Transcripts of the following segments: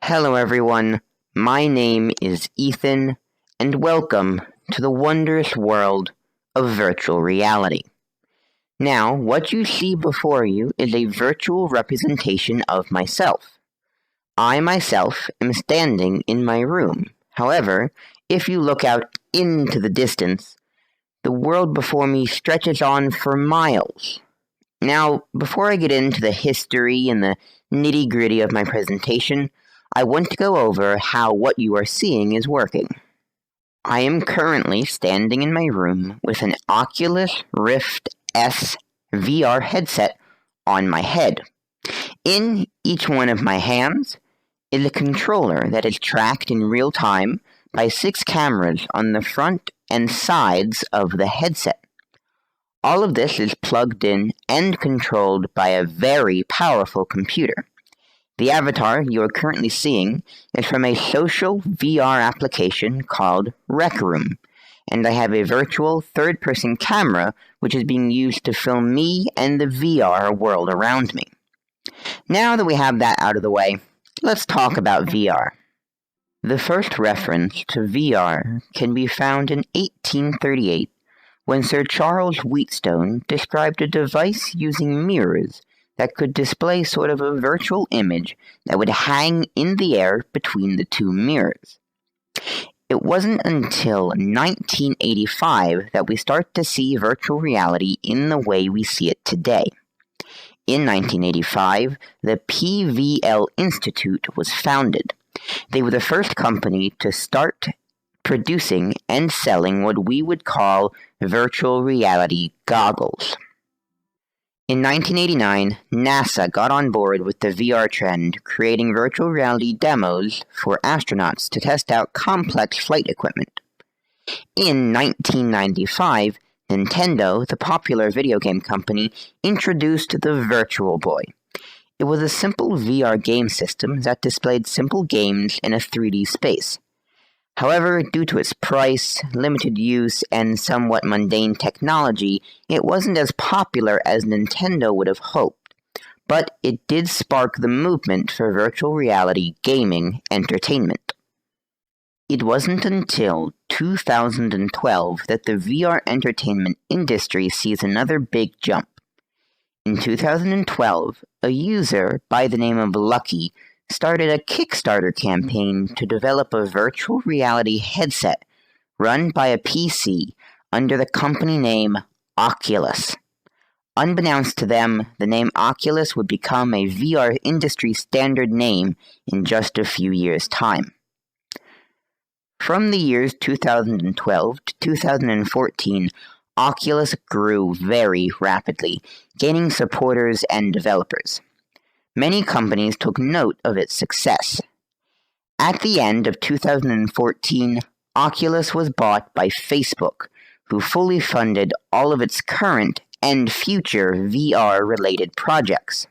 Hello everyone, my name is Ethan, and welcome to the wondrous world of virtual reality. Now, what you see before you is a virtual representation of myself. I myself am standing in my room. However, if you look out into the distance, the world before me stretches on for miles. Now, before I get into the history and the nitty-gritty of my presentation, I want to go over how what you are seeing is working. I am currently standing in my room with an Oculus Rift S VR headset on my head. In each one of my hands is a controller that is tracked in real time by 6 cameras on the front and sides of the headset. All of this is plugged in and controlled by a very powerful computer. The avatar you are currently seeing is from a social VR application called Rec Room, and I have a virtual third-person camera which is being used to film me and the VR world around me. Now that we have that out of the way, let's talk about VR. The first reference to VR can be found in 1838 when Sir Charles Wheatstone described a device using mirrors that could display sort of a virtual image that would hang in the air between the two mirrors. It wasn't until 1985 that we start to see virtual reality in the way we see it today. In 1985, the PVL Institute was founded. They were the first company to start producing and selling what we would call virtual reality goggles. In 1989, NASA got on board with the VR trend, creating virtual reality demos for astronauts to test out complex flight equipment. In 1995, Nintendo, the popular video game company, introduced the Virtual Boy. It was a simple VR game system that displayed simple games in a 3D space. However, due to its price, limited use, and somewhat mundane technology, it wasn't as popular as Nintendo would have hoped, but it did spark the movement for virtual reality gaming entertainment. It wasn't until 2012 that the VR entertainment industry sees another big jump. In 2012, a user by the name of Lucky started a Kickstarter campaign to develop a virtual reality headset run by a PC under the company name Oculus. Unbeknownst to them, the name Oculus would become a VR industry standard name in just a few years' time. From the years 2012 to 2014, Oculus grew very rapidly, gaining supporters and developers. Many companies took note of its success. At the end of 2014, Oculus was bought by Facebook, who fully funded all of its current and future VR-related projects.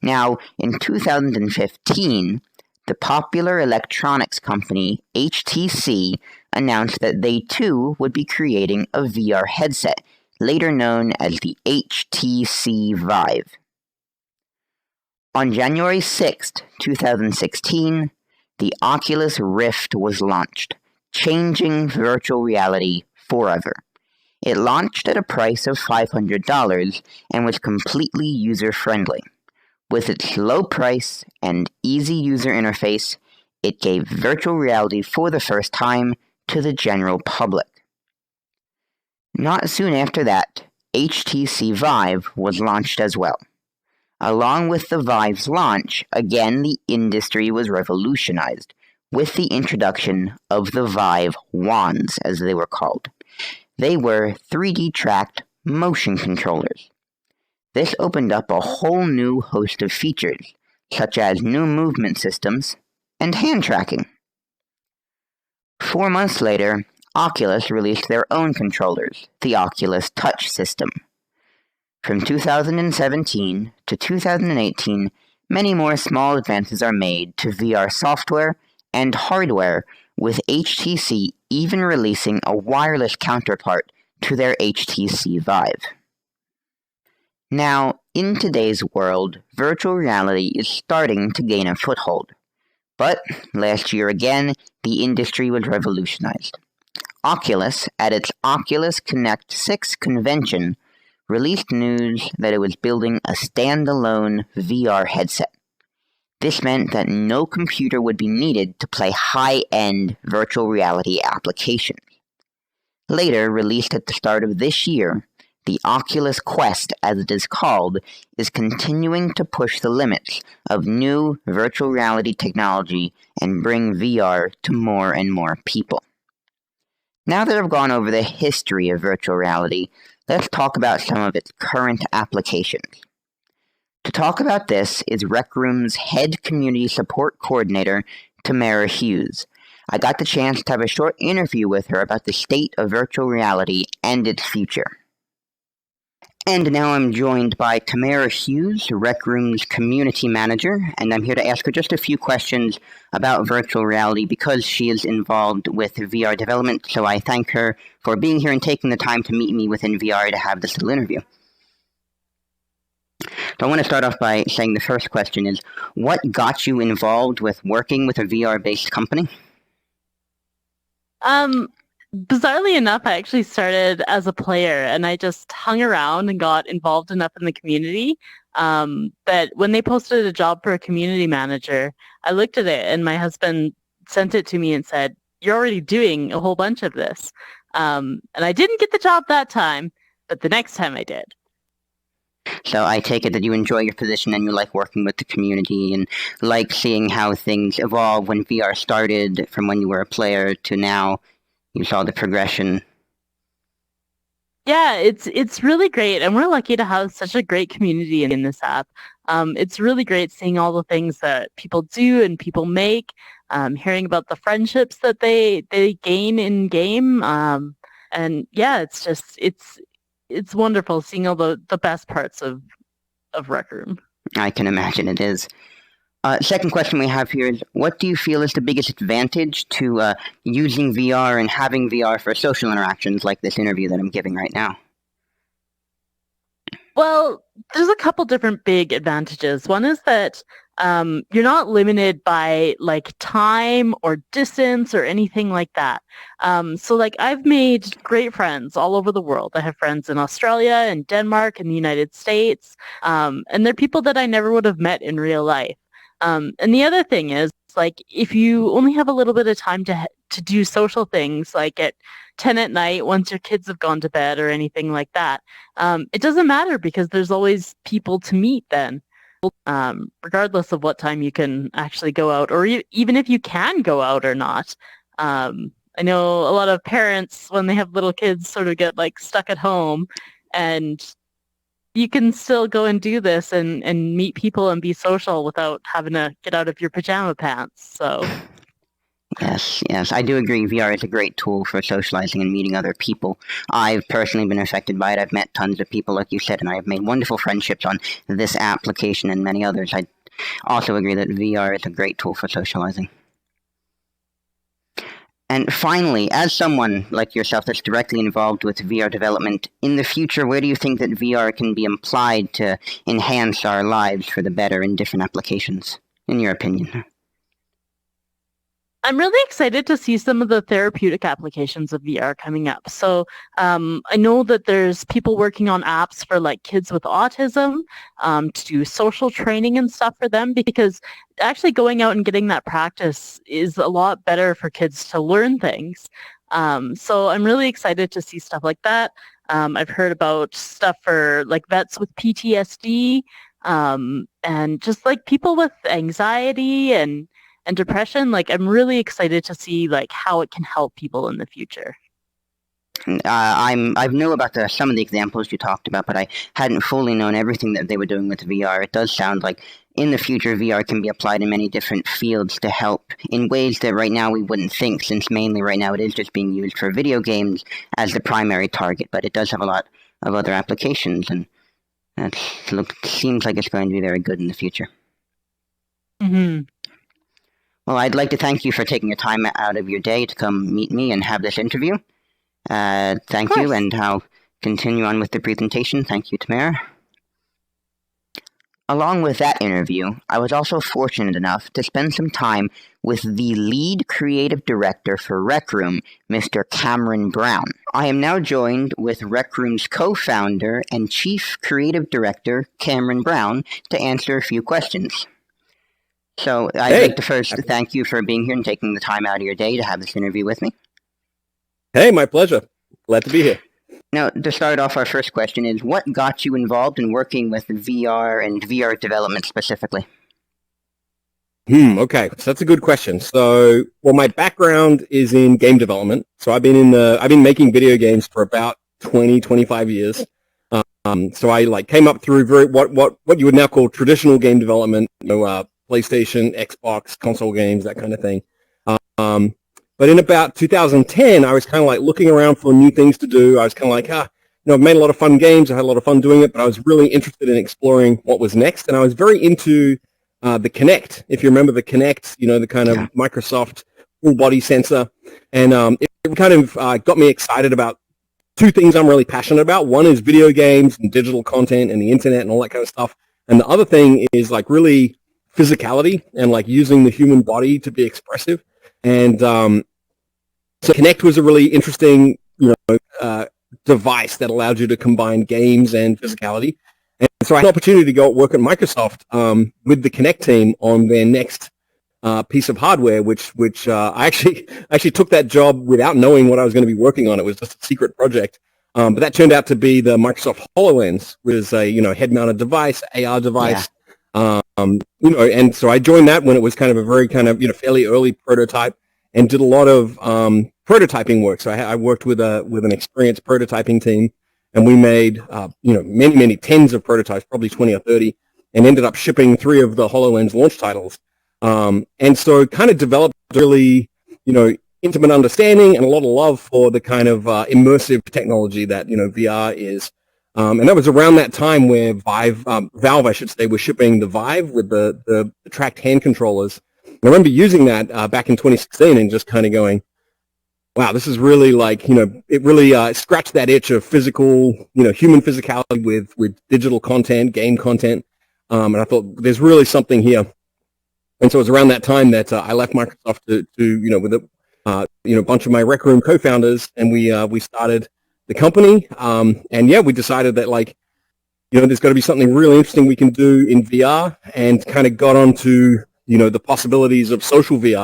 Now, in 2015, the popular electronics company HTC announced that they too would be creating a VR headset, later known as the HTC Vive. On January 6, 2016, the Oculus Rift was launched, changing virtual reality forever. It launched at a price of $500 and was completely user-friendly. With its low price and easy user interface, it gave virtual reality for the first time to the general public. Not soon after that, HTC Vive was launched as well. Along with the Vive's launch, again the industry was revolutionized with the introduction of the Vive Wands, as they were called. They were 3D-tracked motion controllers. This opened up a whole new host of features, such as new movement systems and hand tracking. 4 months later, Oculus released their own controllers, the Oculus Touch system. From 2017 to 2018, many more small advances are made to VR software and hardware, with HTC even releasing a wireless counterpart to their HTC Vive. Now, In today's world, virtual reality is starting to gain a foothold. But last year again, the industry was revolutionized. Oculus, at its Oculus Connect 6 convention, released news that it was building a standalone VR headset. This meant that no computer would be needed to play high-end virtual reality applications. Later, released at the start of this year, the Oculus Quest, as it is called, is continuing to push the limits of new virtual reality technology and bring VR to more and more people. Now that I've gone over the history of virtual reality, let's talk about some of its current applications. To talk about this is Rec Room's head community support coordinator, Tamara Hughes. I got the chance to have a short interview with her about the state of virtual reality and its future. And now I'm joined by Tamara Hughes, Rec Room's community manager, and I'm here to ask her just a few questions about virtual reality because she is involved with VR development, so I thank her for being here and taking the time to meet me within VR to have this little interview. So I want to start off by saying the first question is, what got you involved with working with a VR-based company? Bizarrely enough, I actually started as a player and I just hung around and got involved enough in the community that when they posted a job for a community manager, I looked at it and my husband sent it to me and said, "You're already doing a whole bunch of this." And I didn't get the job that time, but the next time I did. So I take it that you enjoy your position and you like working with the community and like seeing how things evolve when VR started from when you were a player to now. You saw the progression. Yeah, it's really great, and we're lucky to have such a great community in this app. It's really great seeing all the things that people do and people make, hearing about the friendships that they gain in game, and yeah, it's wonderful seeing all the best parts of Rec Room. I can imagine it is. Second question we have here is, what do you feel is the biggest advantage to using VR and having VR for social interactions like this interview that I'm giving right now? Well, there's a couple different big advantages. One is that you're not limited by like time or distance or anything like that. So like I've made great friends all over the world. I have friends in Australia and Denmark and the United States. And they're people that I never would have met in real life. And the other thing is, like, if you only have a little bit of time to do social things, like at 10 at night, once your kids have gone to bed or anything like that, it doesn't matter because there's always people to meet then, regardless of what time you can actually go out, or even if you can go out or not. I know a lot of parents, when they have little kids, sort of get like stuck at home, and you can still go and do this and meet people and be social without having to get out of your pajama pants. So Yes, I do agree. VR is a great tool for socializing and meeting other people. I've personally been affected by it. I've met tons of people, like you said, and I have made wonderful friendships on this application and many others. I also agree that VR is a great tool for socializing. And finally, as someone like yourself that's directly involved with VR development, in the future, where do you think that VR can be applied to enhance our lives for the better in different applications, in your opinion? I'm really excited to see some of the therapeutic applications of VR coming up. So I know that there's people working on apps for like kids with autism to do social training and stuff for them, because actually going out and getting that practice is a lot better for kids to learn things. So I'm really excited to see stuff like that. I've heard about stuff for like vets with PTSD and just like people with anxiety and depression. Like, I'm really excited to see like how it can help people in the future. I've know about some of the examples you talked about, but I hadn't fully known everything that they were doing with VR. It does sound like in the future VR can be applied in many different fields to help in ways that right now we wouldn't think, since mainly right now it is just being used for video games as the primary target, but it does have a lot of other applications, and it seems like it's going to be very good in the future. Mm-hmm. Well, I'd like to thank you for taking your time out of your day to come meet me and have this interview. Thank you, and I'll continue on with the presentation. Thank you, Tamara. Along with that interview, I was also fortunate enough to spend some time with the lead creative director for Rec Room, Mr. Cameron Brown. I am now joined with Rec Room's co-founder and chief creative director, Cameron Brown, to answer a few questions. So I'd like to first thank you for being here and taking the time out of your day to have this interview with me. Hey, my pleasure. Glad to be here. Now, to start off, our first question is, what got you involved in working with VR and VR development specifically? Okay, so that's a good question. So, well, my background is in game development. So I've been making video games for about 20, 25 years. So I came up through what you would now call traditional game development, PlayStation, Xbox, console games, that kind of thing. But in about 2010, I was kind of looking around for new things to do. I was kind of I've made a lot of fun games. I had a lot of fun doing it, but I was really interested in exploring what was next. And I was very into the Kinect. If you remember the Kinect, the kind of Microsoft full body sensor. And it kind of got me excited about two things I'm really passionate about. One is video games and digital content and the internet and all that kind of stuff. And the other thing is really physicality and using the human body to be expressive. And so Kinect was a really interesting, device that allowed you to combine games and physicality. And so I had an opportunity to go work at Microsoft with the Kinect team on their next piece of hardware, which I actually took that job without knowing what I was going to be working on. It was just a secret project. But that turned out to be the Microsoft HoloLens, which is a head-mounted device, AR device. Yeah. And so I joined that when it was kind of a very fairly early prototype, and did a lot of prototyping work. So I worked with an experienced prototyping team, and we made many tens of prototypes, probably 20 or 30, and ended up shipping 3 of the HoloLens launch titles. And so kind of developed really intimate understanding and a lot of love for the kind of immersive technology that VR is. And that was around that time where Valve, I should say, was shipping the Vive with the tracked hand controllers. I remember using that back in 2016 and just kind of going, wow, this is really it really scratched that itch of physical, human physicality with digital content, game content. And I thought there's really something here. And so it was around that time that I left Microsoft to with a bunch of my Rec Room co-founders, and we started the company. And yeah, we decided that there's got to be something really interesting we can do in VR, and kind of got onto the possibilities of social VR.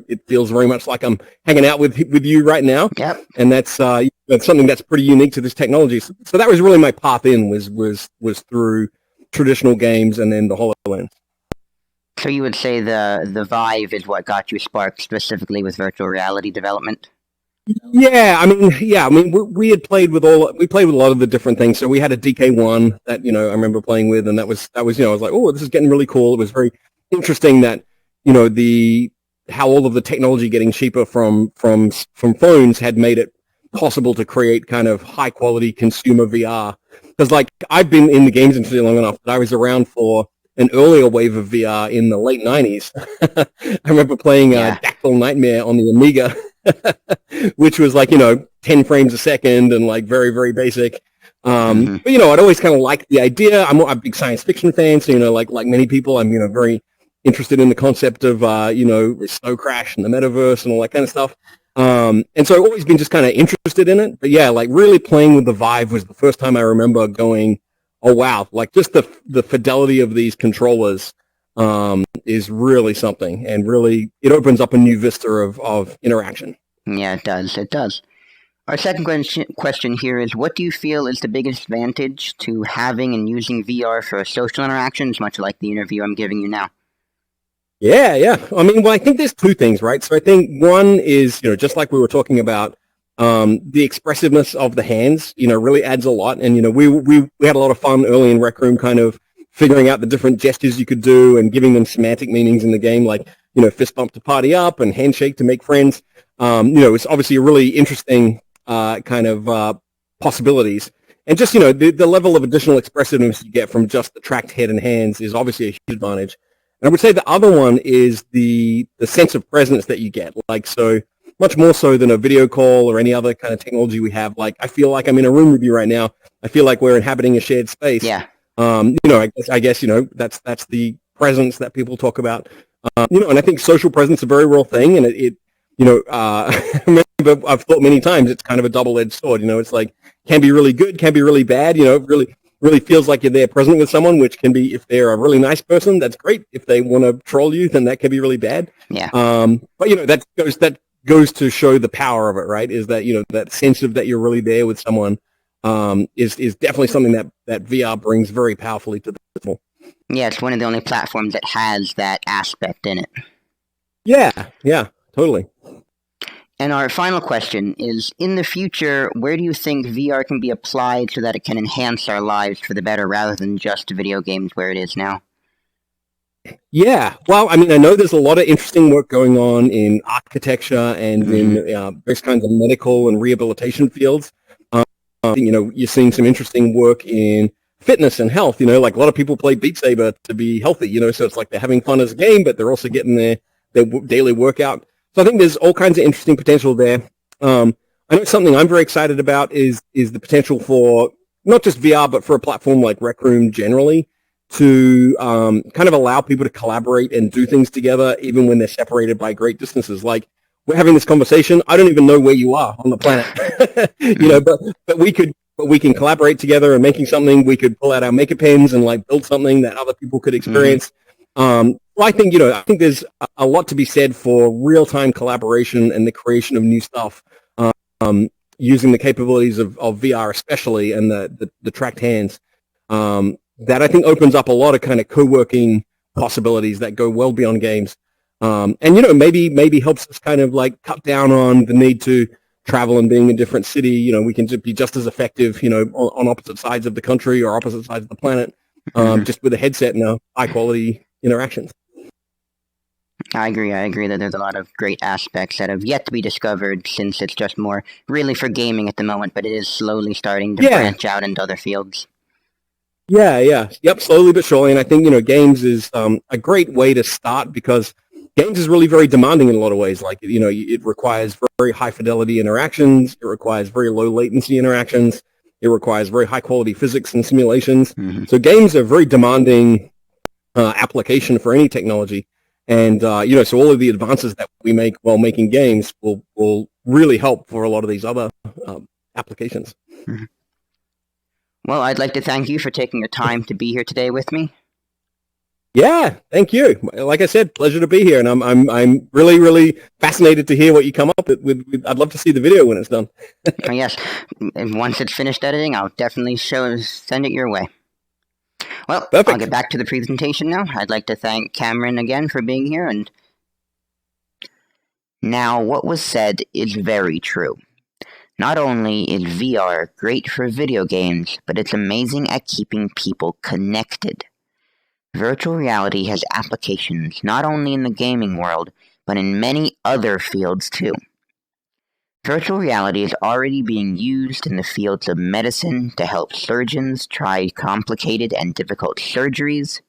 It feels very much like I'm hanging out with you right now. Yep. And that's something that's pretty unique to this technology. So that was really my path in, was through traditional games and then the HoloLens. So you would say the Vive is what got you sparked specifically with virtual reality development? Yeah, I mean, we played with a lot of the different things. So we had a DK1 that I remember playing with, and that was I was like, oh, this is getting really cool. It was very interesting that how all of the technology getting cheaper from phones had made it possible to create kind of high quality consumer VR. Because I've been in the games industry long enough that I was around for an earlier wave of VR in the late 90s. I remember playing Dactyl Nightmare on the Amiga, which was 10 frames a second and very, very basic. But I'd always kind of liked the idea. I'm a big science fiction fan, so like many people, I'm very interested in the concept of Snow Crash and the metaverse and all that kind of stuff. And so I've always been just kind of interested in it. But yeah, really playing with the Vive was the first time I remember going, oh wow, just the fidelity of these controllers is really something, and really it opens up a new vista of interaction. Yeah, it does. Our second question here is, what do you feel is the biggest advantage to having and using VR for social interactions, much like the interview I'm giving you now? Yeah. I mean, I think there's two things, right? So I think one is, just like we were talking about, the expressiveness of the hands, really adds a lot. And, we had a lot of fun early in Rec Room kind of figuring out the different gestures you could do and giving them semantic meanings in the game, fist bump to party up and handshake to make friends. It's obviously a really interesting kind of possibilities. And just, the level of additional expressiveness you get from just the tracked head and hands is obviously a huge advantage. And I would say the other one is the sense of presence that you get. So much more so than a video call or any other kind of technology we have. I feel like I'm in a room with you right now. I feel like we're inhabiting a shared space. Yeah. I guess that's the presence that people talk about. And I think social presence is a very real thing, and I remember I've thought many times it's kind of a double-edged sword. It's like can be really good, can be really bad. It really feels like you're there present with someone, which can be, if they're a really nice person, that's great. If they want to troll you, then that can be really bad. Yeah. But that goes to show the power of it, right? Is that that sense of that you're really there with someone is definitely something that VR brings very powerfully to the table. Yeah, it's one of the only platforms that has that aspect in it. Yeah, totally. And our final question is, in the future, where do you think VR can be applied so that it can enhance our lives for the better rather than just video games where it is now? Yeah, well, I mean, I know there's a lot of interesting work going on in architecture and in various kinds of medical and rehabilitation fields. You're seeing some interesting work in fitness and health. Like a lot of people play Beat Saber to be healthy, so it's like they're having fun as a game, but they're also getting their daily workout. So I think there's all kinds of interesting potential there. I know something I'm very excited about is the potential for not just VR, but for a platform like Rec Room generally to kind of allow people to collaborate and do things together even when they're separated by great distances. Like we're having this conversation, I don't even know where you are on the planet, but we can collaborate together and making something. We could pull out our maker pens and like build something that other people could experience. Well, I think there's a lot to be said for real-time collaboration and the creation of new stuff using the capabilities of VR especially and the tracked hands. That I think opens up a lot of kind of co-working possibilities that go well beyond games. And maybe helps us kind of like cut down on the need to travel and being in a different city. We can be just as effective, on opposite sides of the country or opposite sides of the planet, just with a headset and high-quality interactions. I agree that there's a lot of great aspects that have yet to be discovered since it's just more really for gaming at the moment, but it is slowly starting to branch out into other fields. Yep, slowly but surely, and I think, games is a great way to start because games is really very demanding in a lot of ways. Like, it requires very high-fidelity interactions, it requires very low-latency interactions, it requires very high-quality physics and simulations. So games are very demanding application for any technology. And, so all of the advances that we make while making games will really help for a lot of these other applications. Well, I'd like to thank you for taking your time to be here today with me. Yeah, thank you. Like I said, pleasure to be here, and I'm really, really fascinated to hear what you come up with. I'd love to see the video when it's done. Yes, and once it's finished editing, I'll definitely send it your way. Well, Perfect. I'll get back to the presentation now. I'd like to thank Cameron again for being here, and now what was said is very true. Not only is VR great for video games, but it's amazing at keeping people connected. Virtual reality has applications not only in the gaming world, but in many other fields too. Virtual reality is already being used in the fields of medicine to help surgeons try complicated and difficult surgeries.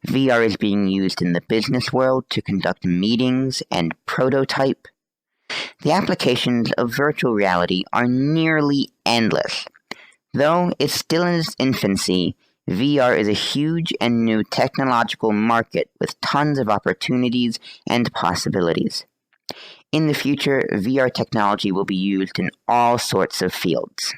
VR is being used in the business world to conduct meetings and prototype. The applications of virtual reality are nearly endless. Though it's still in its infancy, VR is a huge and new technological market with tons of opportunities and possibilities. In the future, VR technology will be used in all sorts of fields.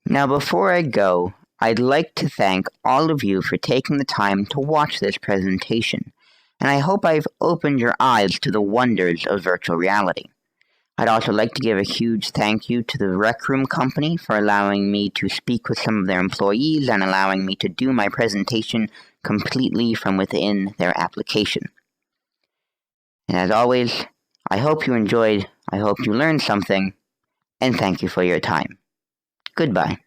Now, before I go, I'd like to thank all of you for taking the time to watch this presentation, and I hope I've opened your eyes to the wonders of virtual reality. I'd also like to give a huge thank you to the Rec Room Company for allowing me to speak with some of their employees and allowing me to do my presentation completely from within their application. And as always, I hope you enjoyed, I hope you learned something, and thank you for your time. Goodbye.